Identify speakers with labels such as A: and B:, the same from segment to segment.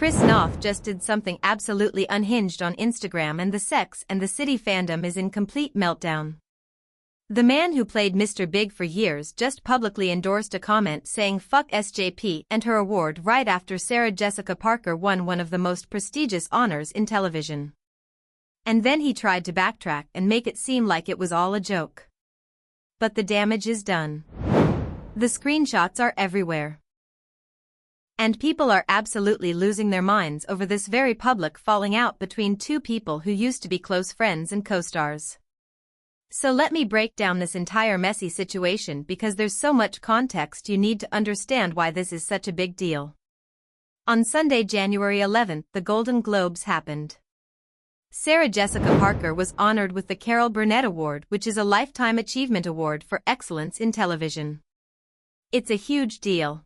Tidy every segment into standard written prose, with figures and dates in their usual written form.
A: Noth just did something absolutely unhinged on Instagram, and the Sex and the City fandom is in complete meltdown. The man who played Mr. Big for years just publicly endorsed a comment saying "fuck SJP" and her award right after Sarah Jessica Parker won one of the most prestigious honors in television. And then he tried to backtrack and make it seem like it was all a joke. But the damage is done. The screenshots are everywhere. And people are absolutely losing their minds over this very public falling out between two people who used to be close friends and co-stars. So let me break down this entire messy situation, because there's so much context you need to understand why this is such a big deal. On Sunday, January 11th, the Golden Globes happened. Sarah Jessica Parker was honored with the Carol Burnett Award, which is a Lifetime Achievement Award for excellence in television. It's a huge deal.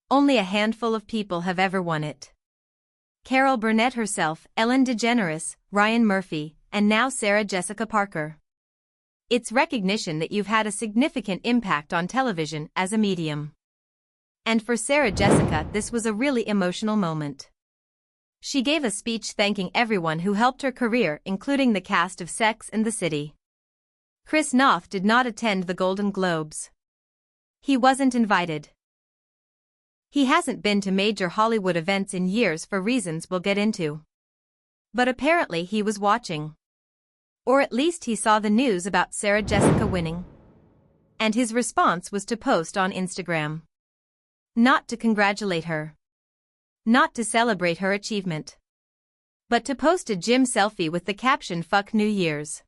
A: Only a handful of people have ever won it. Carol Burnett herself, Ellen DeGeneres, Ryan Murphy, and now Sarah Jessica Parker. It's recognition that you've had a significant impact on television as a medium. And for Sarah Jessica, this was a really emotional moment. She gave a speech thanking everyone who helped her career, including the cast of Sex and the City. Noth did not attend the Golden Globes. He wasn't invited. He hasn't been to major Hollywood events in years for reasons we'll get into. But apparently he was watching. Or at least he saw the news about Sarah Jessica winning. And his response was to post on Instagram. Not to congratulate her. Not to celebrate her achievement. But to post a gym selfie with the caption "Fuck New Year's."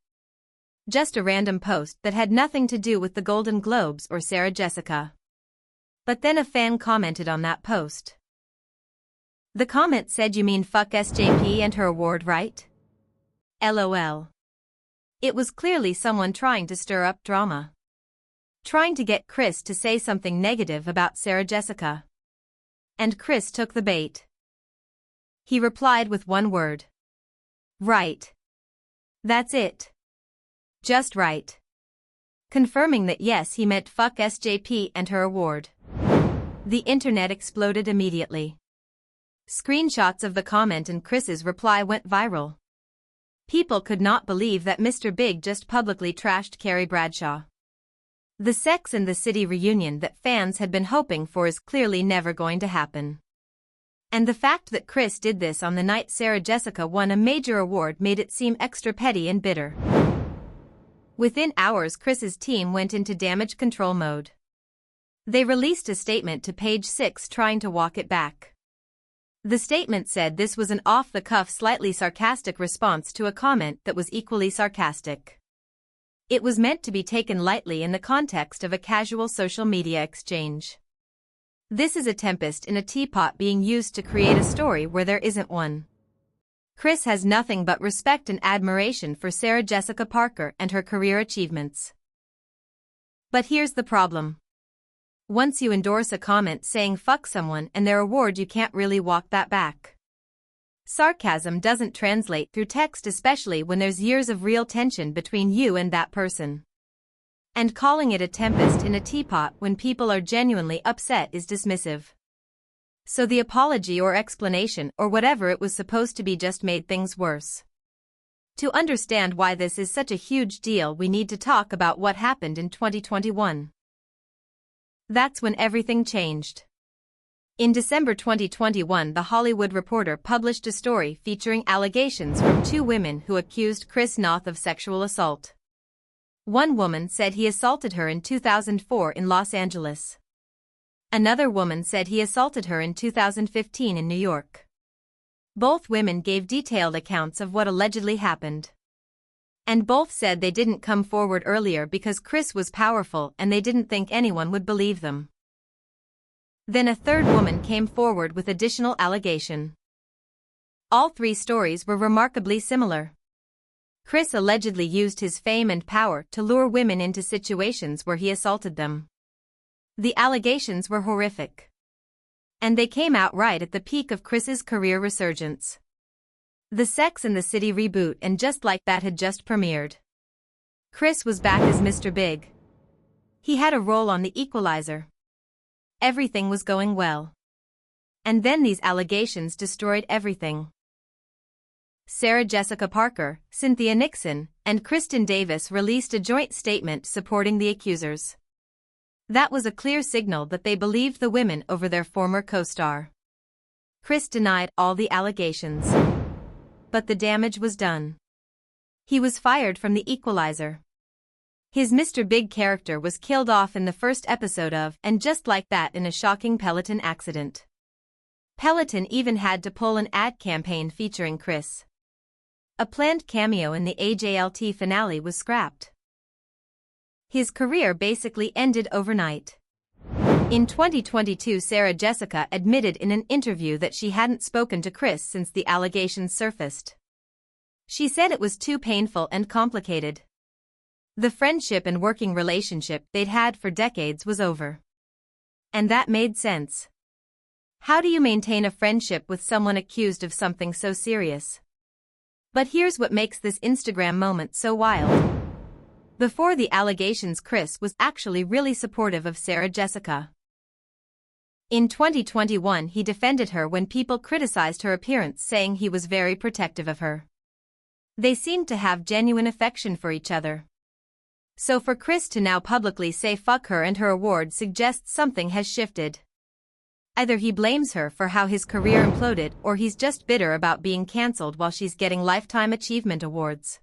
A: Just a random post that had nothing to do with the Golden Globes or Sarah Jessica. But then a fan commented on that post. The comment said, "You mean fuck SJP and her award, right? LOL. It was clearly someone trying to stir up drama. Trying to get Chris to say something negative about Sarah Jessica. And Chris took the bait. He replied with one word. Right. That's it. Just right. Confirming that yes, he meant fuck SJP and her award. The internet exploded immediately. Screenshots of the comment and Chris's reply went viral. People could not believe that Mr. Big just publicly trashed Carrie Bradshaw. The Sex and the City reunion that fans had been hoping for is clearly never going to happen. And the fact that Chris did this on the night Sarah Jessica won a major award made it seem extra petty and bitter. Within hours, Chris's team went into damage control mode. They released a statement to Page 6 trying to walk it back. The statement said this was an off-the-cuff, slightly sarcastic response to a comment that was equally sarcastic. It was meant to be taken lightly in the context of a casual social media exchange. This is a tempest in a teapot being used to create a story where there isn't one. Chris has nothing but respect and admiration for Sarah Jessica Parker and her career achievements. But here's the problem. Once you endorse a comment saying fuck someone and their award, you can't really walk that back. Sarcasm doesn't translate through text, especially when there's years of real tension between you and that person. And calling it a tempest in a teapot when people are genuinely upset is dismissive. So the apology or explanation or whatever it was supposed to be just made things worse. To understand why this is such a huge deal, we need to talk about what happened in 2021. That's when everything changed. In December 2021, The Hollywood Reporter published a story featuring allegations from two women who accused Noth of sexual assault. One woman said he assaulted her in 2004 in Los Angeles. Another woman said he assaulted her in 2015 in New York. Both women gave detailed accounts of what allegedly happened. And both said they didn't come forward earlier because Chris was powerful and they didn't think anyone would believe them. Then a third woman came forward with additional allegation. All three stories were remarkably similar. Chris allegedly used his fame and power to lure women into situations where he assaulted them. The allegations were horrific. And they came out right at the peak of Chris's career resurgence. The Sex and the City reboot, and just like that, had just premiered. Chris was back as Mr. Big. He had a role on The Equalizer. Everything was going well. And then these allegations destroyed everything. Sarah Jessica Parker, Cynthia Nixon, and Kristen Davis released a joint statement supporting the accusers. That was a clear signal that they believed the women over their former co-star. Chris denied all the allegations. But the damage was done. He was fired from The Equalizer. His Mr. Big character was killed off in the first episode of And Just Like That in a shocking Peloton accident. Peloton even had to pull an ad campaign featuring Chris. A planned cameo in the AJLT finale was scrapped. His career basically ended overnight. In 2022, Sarah Jessica admitted in an interview that she hadn't spoken to Chris since the allegations surfaced. She said it was too painful and complicated. The friendship and working relationship they'd had for decades was over. And that made sense. How do you maintain a friendship with someone accused of something so serious? But here's what makes this Instagram moment so wild. Before the allegations, Chris was actually really supportive of Sarah Jessica. In 2021, he defended her when people criticized her appearance, saying he was very protective of her. They seemed to have genuine affection for each other. So for Chris to now publicly say fuck her and her award suggests something has shifted. Either he blames her for how his career imploded, or he's just bitter about being cancelled while she's getting Lifetime Achievement Awards.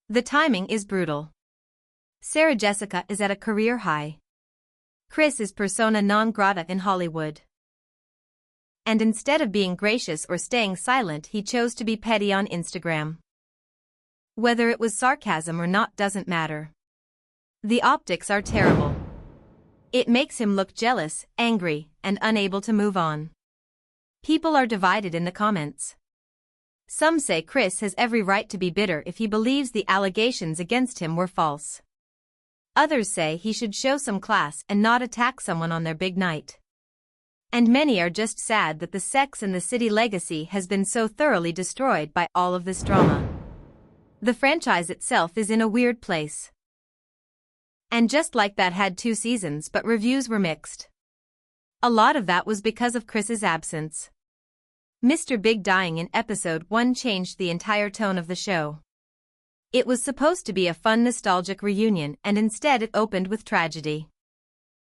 A: The timing is brutal. Sarah Jessica is at a career high. Chris is persona non grata in Hollywood. And instead of being gracious or staying silent, he chose to be petty on Instagram. Whether it was sarcasm or not doesn't matter. The optics are terrible. It makes him look jealous, angry, and unable to move on. People are divided in the comments. Some say Chris has every right to be bitter if he believes the allegations against him were false. Others say he should show some class and not attack someone on their big night. And many are just sad that the Sex and the City legacy has been so thoroughly destroyed by all of this drama. The franchise itself is in a weird place. And Just Like That had 2 seasons, but reviews were mixed. A lot of that was because of Chris's absence. Mr. Big dying in episode 1 changed the entire tone of the show. It was supposed to be a fun nostalgic reunion, and instead it opened with tragedy.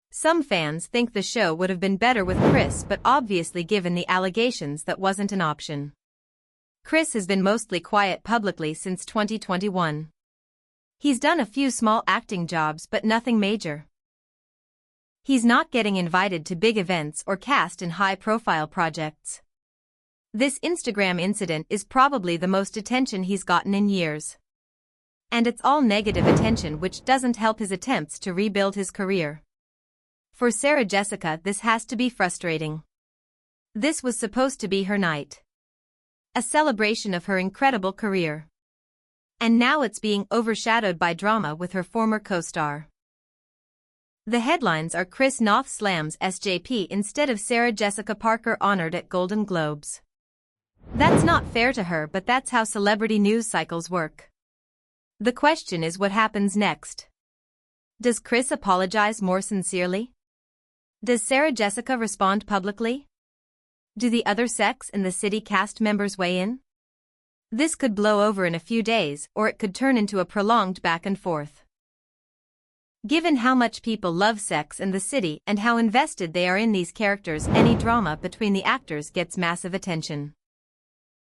A: Some fans think the show would have been better with Chris, but obviously given the allegations that wasn't an option. Chris has been mostly quiet publicly since 2021. He's done a few small acting jobs but nothing major. He's not getting invited to big events or cast in high-profile projects. This Instagram incident is probably the most attention he's gotten in years. And it's all negative attention, which doesn't help his attempts to rebuild his career. For Sarah Jessica, this has to be frustrating. This was supposed to be her night. A celebration of her incredible career. And now it's being overshadowed by drama with her former co-star. The headlines are Chris Noth slams SJP instead of Sarah Jessica Parker honored at Golden Globes. That's not fair to her, but that's how celebrity news cycles work. The question is, what happens next? Does Chris apologize more sincerely? Does Sarah Jessica respond publicly? Do the other Sex and the City cast members weigh in? This could blow over in a few days, or it could turn into a prolonged back and forth. Given how much people love Sex and the City and how invested they are in these characters, any drama between the actors gets massive attention.